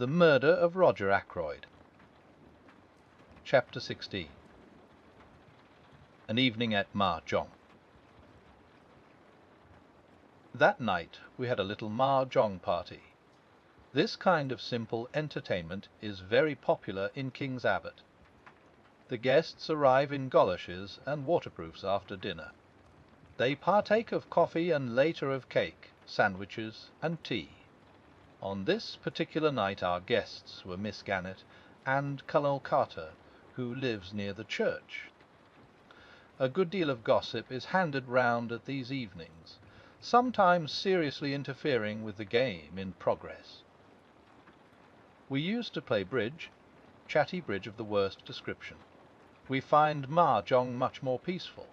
The Murder of Roger Ackroyd. Chapter 16. An Evening at Mahjong. That night we had a little Mahjong party. This kind of simple entertainment is very popular in King's Abbott. The guests arrive in goloshes and waterproofs after dinner. They partake of coffee and later of cake, sandwiches and tea. On this particular night our guests were Miss Gannett and Colonel Carter, who lives near the church. A good deal of gossip is handed round at these evenings, sometimes seriously interfering with the game in progress. We used to play bridge, chatty bridge of the worst description. We find Mahjong much more peaceful.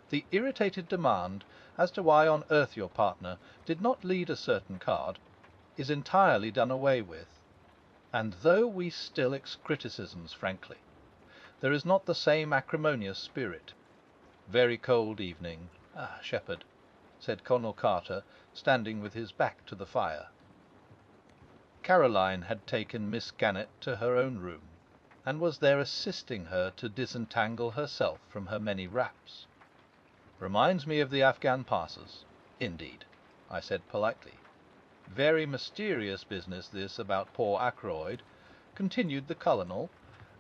The irritated demand as to why on earth your partner did not lead a certain card is entirely done away with, and though we still ex criticisms frankly, there is not the same acrimonious spirit. Very cold evening. Ah, Shepherd, said Colonel Carter, standing with his back to the fire. Caroline had taken Miss Gannett to her own room, and was there assisting her to disentangle herself from her many wraps. Reminds me of the Afghan passes. Indeed, I said politely. Very mysterious business this about poor Ackroyd, continued the Colonel,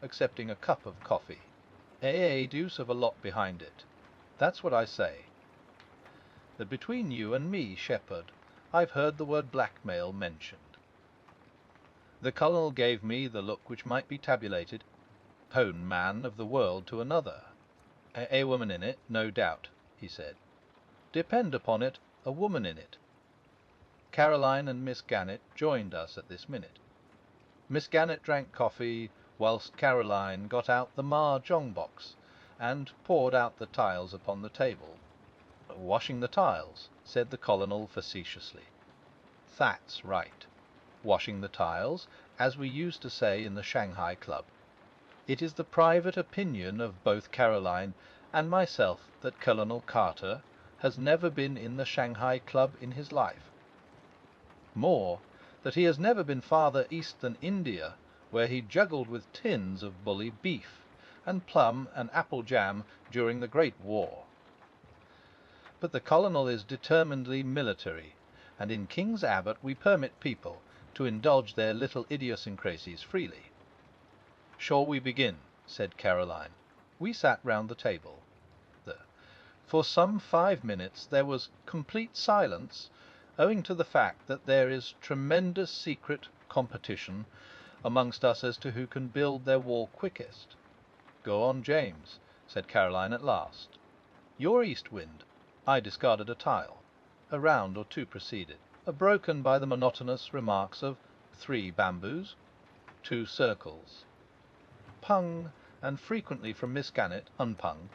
accepting a cup of coffee. Deuce of a lot behind it. That's what I say. That between you and me, Shepherd, I've heard the word blackmail mentioned. The Colonel gave me the look which might be tabulated, "Pone man of the world to another." A woman in it, no doubt, he said. Depend upon it, a woman in it. Caroline and Miss Gannett joined us at this minute. Miss Gannett drank coffee, whilst Caroline got out the Mahjong box and poured out the tiles upon the table. "Washing the tiles," said the Colonel facetiously. "That's right. Washing the tiles, as we used to say in the Shanghai Club. It is the private opinion of both Caroline and myself that Colonel Carter has never been in the Shanghai Club in his life. More, that he has never been farther east than India, where he juggled with tins of bully beef and plum and apple jam during the Great War. But the Colonel is determinedly military, and in King's Abbott we permit people to indulge their little idiosyncrasies freely. "Shall we begin?" said Caroline. We sat round the table. For some 5 minutes there was complete silence, owing to the fact that there is tremendous secret competition amongst us as to who can build their wall quickest. "Go on, James," said Caroline at last. "Your east wind." I discarded a tile. A round or two proceeded, broken by the monotonous remarks of 3 bamboos, 2 circles. Pung, and frequently from Miss Gannett unpung,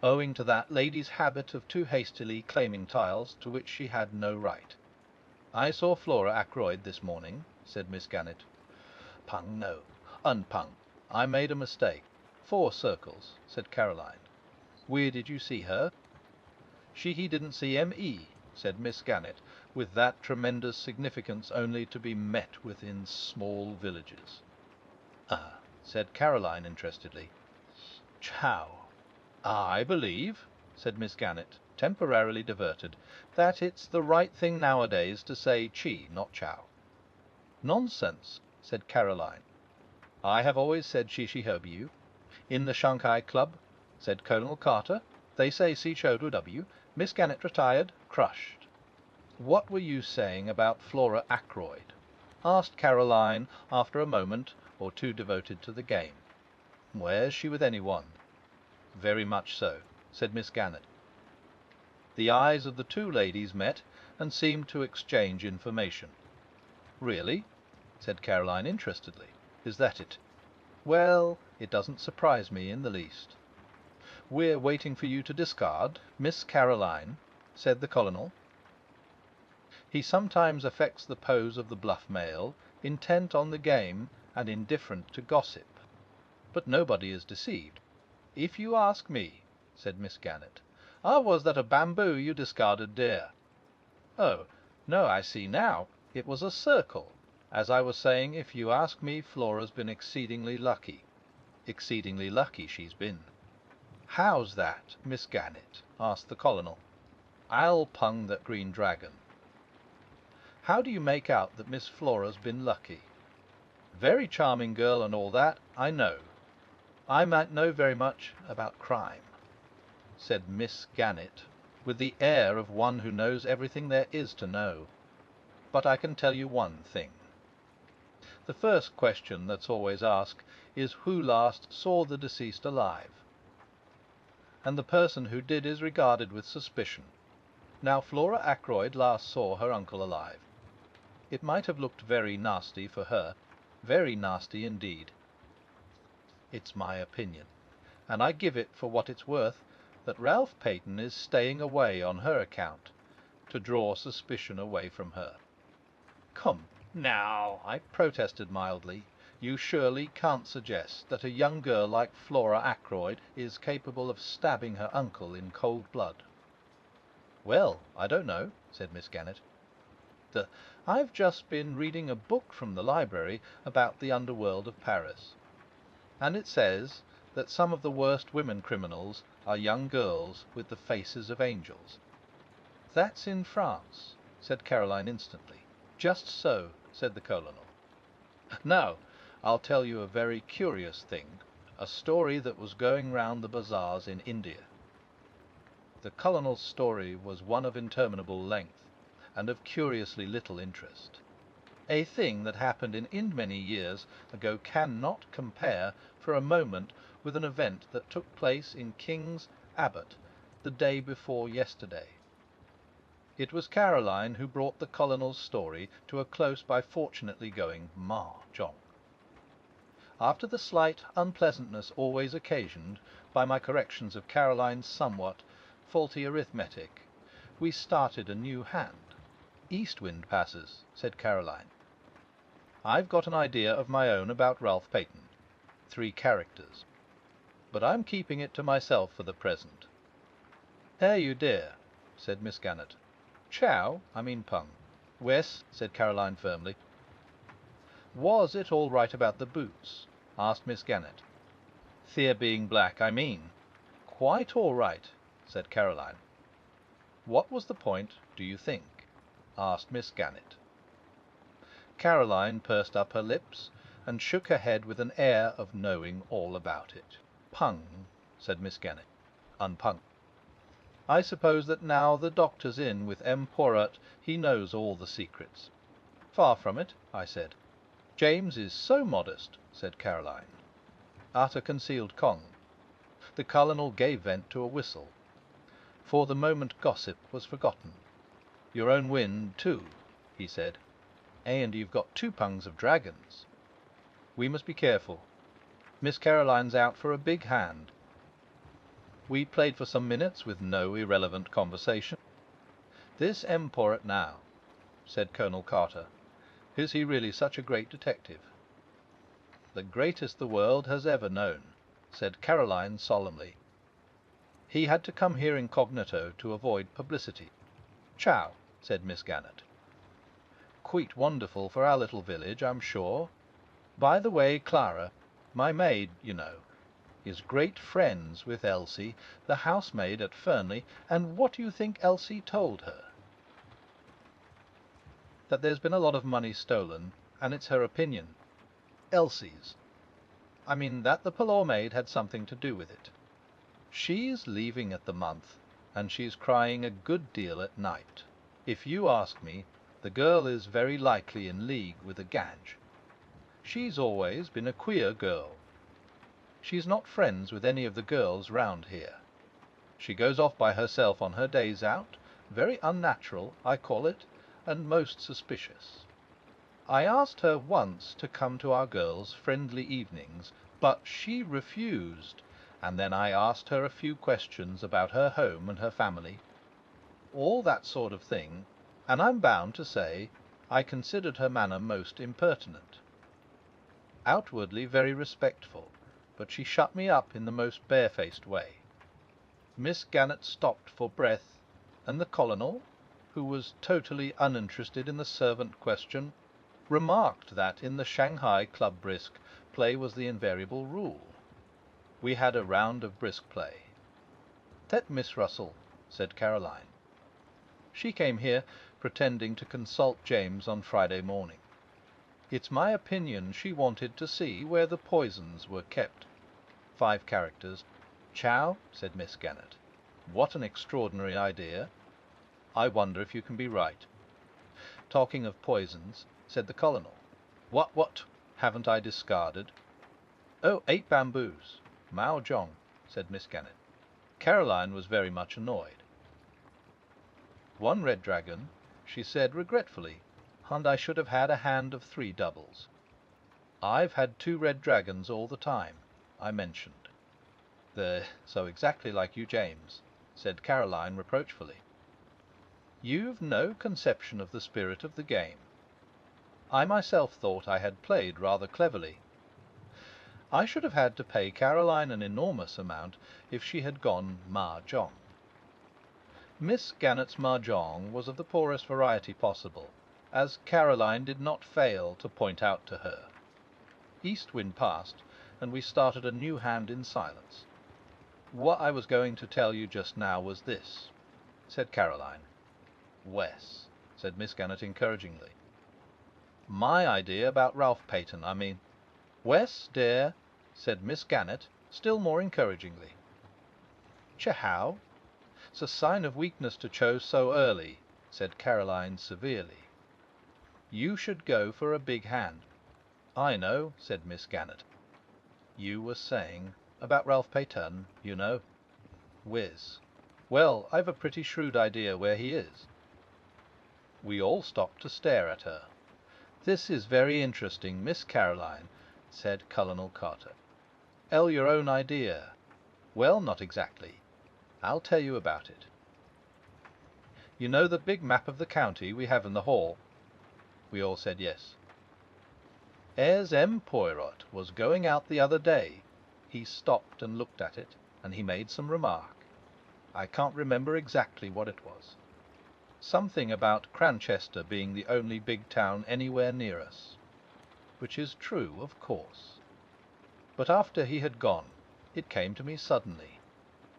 owing to that lady's habit of too hastily claiming tiles to which she had no right. "I saw Flora Ackroyd this morning," said Miss Gannett. "Pung no, unpung. I made a mistake. 4 circles," said Caroline. "Where did you see her?" "She didn't see M.E.," said Miss Gannett, with that tremendous significance only to be met with in small villages. "Ah," said Caroline interestedly. "Chow. I believe," said Miss Gannett, temporarily diverted, "that it's the right thing nowadays to say chi, not chow." "Nonsense," said Caroline. "I have always said chi. In the Shanghai Club," said Colonel Carter, "they say C.W. Miss Gannett retired, crushed." "What were you saying about Flora Ackroyd?" asked Caroline, after a moment or two devoted to the game. "Where's she with anyone?" "Very much so," said Miss Gannett. The eyes of the 2 ladies met and seemed to exchange information. "Really?" said Caroline interestedly. "Is that it?" "Well, it doesn't surprise me in the least." "We're waiting for you to discard, Miss Caroline," said the Colonel. He sometimes affects the pose of the bluff male, intent on the game and indifferent to gossip. But nobody is deceived. "If you ask me," said Miss Gannett. Was that a bamboo you discarded, dear?" "Oh, no, I see now. It was a circle. As I was saying, if you ask me, Flora's been exceedingly lucky. Exceedingly lucky she's been." "How's that, Miss Gannett?" asked the colonel. "I'll pung that green dragon." "How do you make out that Miss Flora's been lucky?" "Very charming girl and all that, I know. I might know very much about crime," said Miss Gannett, with the air of one who knows everything there is to know. "But I can tell you one thing. The first question that's always asked is who last saw the deceased alive. And the person who did is regarded with suspicion. Now, Flora Ackroyd last saw her uncle alive. It might have looked very nasty for her, very nasty indeed. It's my opinion, and I give it for what it's worth, that Ralph Peyton is staying away on her account, to draw suspicion away from her." "Come now," I protested mildly, "you surely can't suggest that a young girl like Flora Ackroyd is capable of stabbing her uncle in cold blood?" "Well, I don't know," said Miss Gannett. "I've just been reading a book from the library about the underworld of Paris, and it says that some of the worst women criminals are young girls with the faces of angels." "That's in France," said Caroline instantly. "Just so," said the colonel. "Now, I'll tell you a very curious thing, a story that was going round the bazaars in India." The colonel's story was one of interminable length, and of curiously little interest. A thing that happened in many years ago cannot compare for a moment with an event that took place in King's Abbott the day before yesterday. It was Caroline who brought the colonel's story to a close by fortunately going mahjong. After the slight unpleasantness always occasioned by my corrections of Caroline's somewhat faulty arithmetic, we started a new hand. "East wind passes," said Caroline. "I've got an idea of my own about Ralph Peyton. 3 characters. But I'm keeping it to myself for the present." "You dear," said Miss Gannett. "Chow, I mean pung." "Wes," said Caroline firmly. "Was it all right about the boots?" asked Miss Gannett. "Thea being black, I mean." "Quite all right," said Caroline. "What was the point, do you think?" asked Miss Gannett. Caroline pursed up her lips and shook her head with an air of knowing all about it. "Pung," said Miss Gannett. "Unpung. I suppose that now the doctor's in with M. Poirot he knows all the secrets." "Far from it," I said. "James is so modest," said Caroline. Utter concealed Kong. The colonel gave vent to a whistle. For the moment gossip was forgotten. "Your own wind, too," he said. "And you've got 2 pungs of dragons. We must be careful. Miss Caroline's out for a big hand." We played for some minutes with no irrelevant conversation. "This M. Poirot now," said Colonel Carter. "Is he really such a great detective?" "The greatest the world has ever known," said Caroline solemnly. "He had to come here incognito to avoid publicity." "Chow," said Miss Gannett. "Quite wonderful for our little village, I'm sure. By the way, Clara, my maid, you know, is great friends with Elsie, the housemaid at Fernley, and what do you think Elsie told her?" "That there's been a lot of money stolen, and it's her opinion, Elsie's, I mean, that the parlour maid had something to do with it. She's leaving at the month, and she's crying a good deal at night. If you ask me, the girl is very likely in league with a Gange. She's always been a queer girl. She's not friends with any of the girls round here. She goes off by herself on her days out, very unnatural, I call it, and most suspicious. I asked her once to come to our girls' friendly evenings, but she refused, and then I asked her a few questions about her home and her family, all that sort of thing, and I'm bound to say I considered her manner most impertinent. Outwardly very respectful, but she shut me up in the most barefaced way." Miss Gannett stopped for breath, and the colonel, who was totally uninterested in the servant question, remarked that in the Shanghai Club brisk play was the invariable rule. We had a round of brisk play. "Let Miss Russell," said Caroline. She came here, pretending to consult James on Friday morning. It's my opinion she wanted to see where the poisons were kept. 5 characters. "Chow," said Miss Gannett. "What an extraordinary idea. I wonder if you can be right." "Talking of poisons," said the colonel. What haven't I discarded?" "Oh, 8 bamboos. Mao Jong," said Miss Gannett. Caroline was very much annoyed. "1 red dragon," she said regretfully, "and I should have had a hand of 3 doubles." "I've had 2 red dragons all the time," I mentioned. "They're so exactly like you, James," said Caroline reproachfully. "You've no conception of the spirit of the game. I myself thought I had played rather cleverly. I should have had to pay Caroline an enormous amount if she had gone mahjong." Miss Gannett's mahjong was of the poorest variety possible, as Caroline did not fail to point out to her. East wind passed, and we started a new hand in silence. "What I was going to tell you just now was this," said Caroline. "Wes," said Miss Gannett encouragingly. "My idea about Ralph Peyton, I mean." "Wes, dear," said Miss Gannett, still more encouragingly. "How? It's a sign of weakness to choose so early," said Caroline severely. "You should go for a big hand." "I know," said Miss Gannett. "You were saying about Ralph Peyton, you know." "Whiz. Well, I've a pretty shrewd idea where he is." We all stopped to stare at her. "This is very interesting, Miss Caroline," said Colonel Carter. "Your own idea. Well, not exactly. I'll tell you about it. You know the big map of the county we have in the hall?" We all said yes. "As M. Poirot was going out the other day, he stopped and looked at it, and he made some remark. I can't remember exactly what it was. Something about Cranchester being the only big town anywhere near us. Which is true, of course. But after he had gone, it came to me suddenly."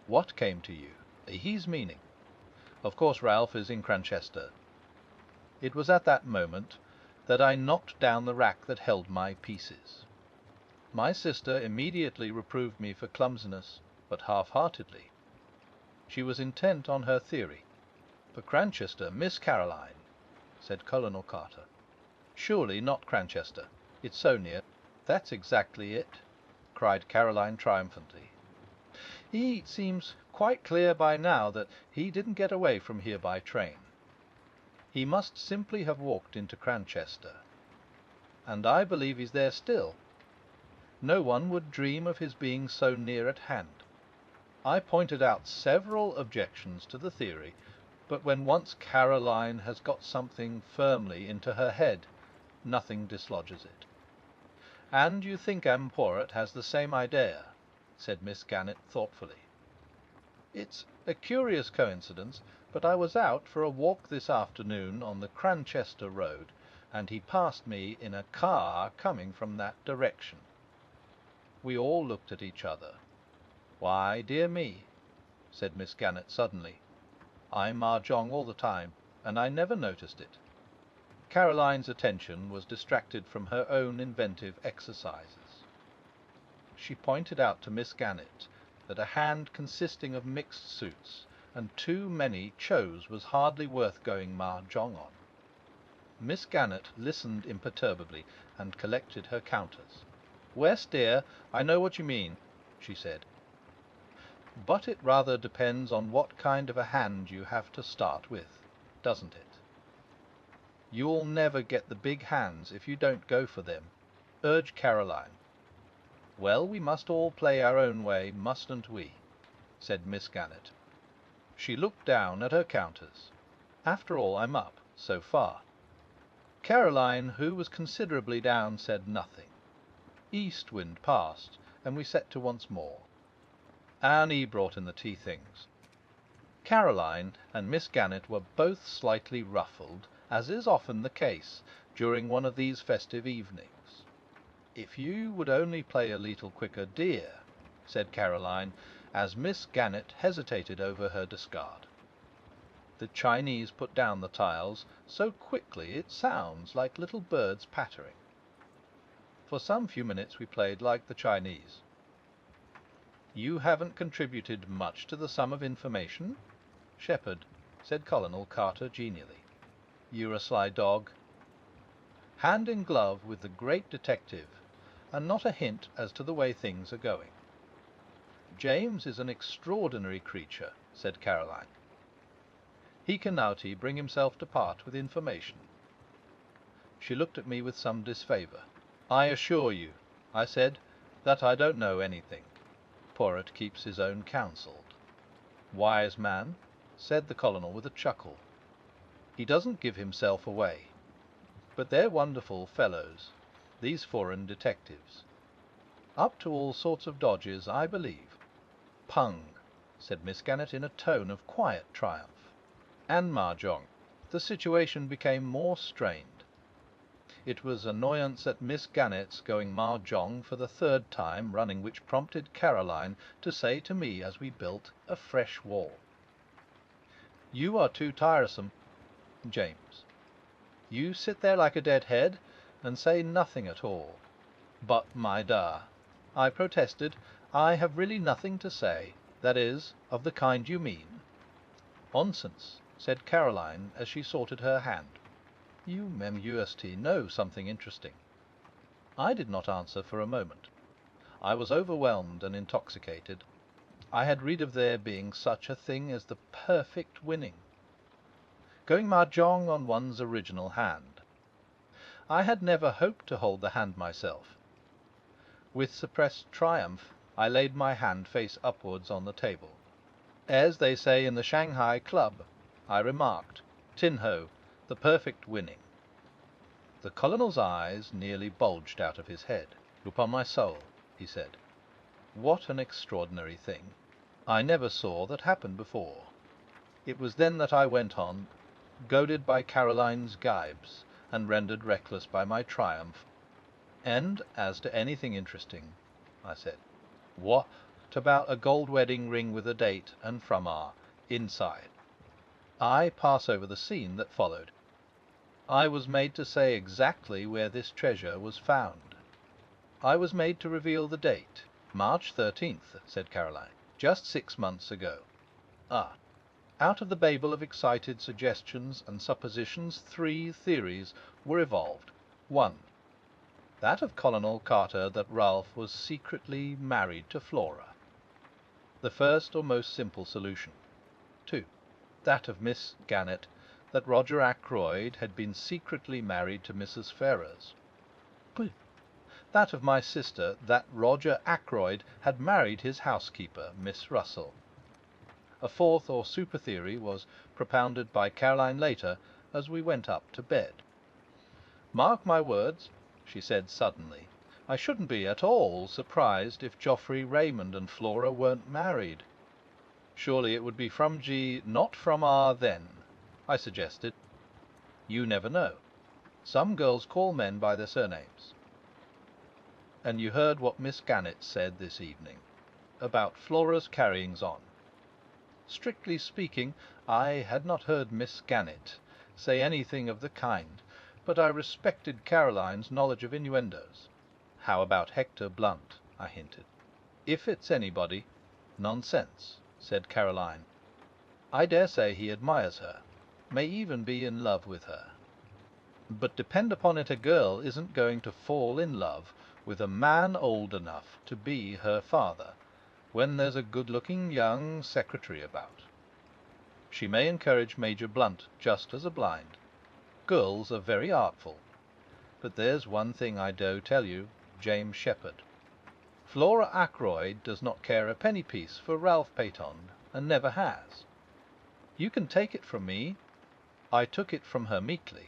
"What came to you?" "His meaning. Of course Ralph is in Cranchester." It was at that moment that I knocked down the rack that held my pieces. My sister immediately reproved me for clumsiness, but half-heartedly. She was intent on her theory. "For Cranchester, Miss Caroline," said Colonel Carter. "Surely not Cranchester. It's so near." "That's exactly it," cried Caroline triumphantly. "It seems quite clear by now that he didn't get away from here by train. He must simply have walked into Cranchester. And I believe he's there still. No one would dream of his being so near at hand. I pointed out several objections to the theory, but when once Caroline has got something firmly into her head, nothing dislodges it." "And you think M. Poirot has the same idea?" said Miss Gannett thoughtfully. "It's a curious coincidence, but I was out for a walk this afternoon on the Cranchester road, and he passed me in a car coming from that direction." We all looked at each other. "Why, dear me," said Miss Gannett suddenly, "I mahjong all the time, and I never noticed it." Caroline's attention was distracted from her own inventive exercises. She pointed out to Miss Gannett that a hand consisting of mixed suits and too many chose was hardly worth going mahjong on. Miss Gannett listened imperturbably and collected her counters. "Wes, dear, I know what you mean," she said. "But it rather depends on what kind of a hand you have to start with, doesn't it? You'll never get the big hands if you don't go for them," urged Caroline. "Well, we must all play our own way, mustn't we?" said Miss Gannett. She looked down at her counters. "After all, I'm up, so far." Caroline, who was considerably down, said nothing. East wind passed, and we set to once more. Annie brought in the tea things. Caroline and Miss Gannett were both slightly ruffled, as is often the case, during one of these festive evenings. If you would only play a little quicker, dear, said Caroline, as Miss Gannett hesitated over her discard. The Chinese put down the tiles so quickly it sounds like little birds pattering. For some few minutes we played like the Chinese. You haven't contributed much to the sum of information, Shepherd, said Colonel Carter genially. You're a sly dog. Hand in glove with the great detective, and not a hint as to the way things are going. James is an extraordinary creature, said Caroline. He can now bring himself to part with information. She looked at me with some disfavour. I assure you, I said, that I don't know anything. Poirot keeps his own counsel. Wise man, said the Colonel with a chuckle. He doesn't give himself away. But they're wonderful fellows, these foreign detectives. Up to all sorts of dodges, I believe. Pung, said Miss Gannett in a tone of quiet triumph. And Mahjong. The situation became more strained. It was annoyance at Miss Gannett's going Mahjong for the third time running which prompted Caroline to say to me as we built a fresh wall. You are too tiresome, James. You sit there like a dead head and say nothing at all. But, my dear, I protested, I have really nothing to say, that is, of the kind you mean. Nonsense, said Caroline as she sorted her hand. You, Mem-UST, know something interesting. I did not answer for a moment. I was overwhelmed and intoxicated. I had read of there being such a thing as the perfect winning. Going Mahjong on one's original hand. I had never hoped to hold the hand myself. With suppressed triumph, I laid my hand face upwards on the table. As they say in the Shanghai Club, I remarked, Tin Ho, the perfect winning. The Colonel's eyes nearly bulged out of his head. Upon my soul, he said, what an extraordinary thing. I never saw that happen before. It was then that I went on, goaded by Caroline's gibes, and rendered reckless by my triumph. And as to anything interesting, I said, what about a gold wedding ring with a date and from our inside? I pass over the scene that followed. I was made to say exactly where this treasure was found. I was made to reveal the date, March 13th, said Caroline, just 6 months ago. Ah. Out of the babel of excited suggestions and suppositions, 3 theories were evolved. 1. That of Colonel Carter that Ralph was secretly married to Flora. The first or most simple solution. 2. That of Miss Gannett that Roger Ackroyd had been secretly married to Mrs. Ferrers. That of my sister that Roger Ackroyd had married his housekeeper, Miss Russell. A 4th or super theory was propounded by Caroline later as we went up to bed. Mark my words, she said suddenly, I shouldn't be at all surprised if Geoffrey Raymond and Flora weren't married. Surely it would be from G, not from R then, I suggested. You never know. Some girls call men by their surnames. And you heard what Miss Gannett said this evening, about Flora's carryings on. Strictly speaking, I had not heard Miss Gannett say anything of the kind, but I respected Caroline's knowledge of innuendos. How about Hector Blunt? I hinted. If it's anybody. Nonsense, said Caroline. I dare say he admires her, may even be in love with her. But depend upon it, a girl isn't going to fall in love with a man old enough to be her father, when there's a good-looking young secretary about. She may encourage Major Blunt just as a blind. Girls are very artful. But there's one thing I do tell you, James Shepherd. Flora Ackroyd does not care a penny piece for Ralph Peyton, and never has. You can take it from me. I took it from her meekly.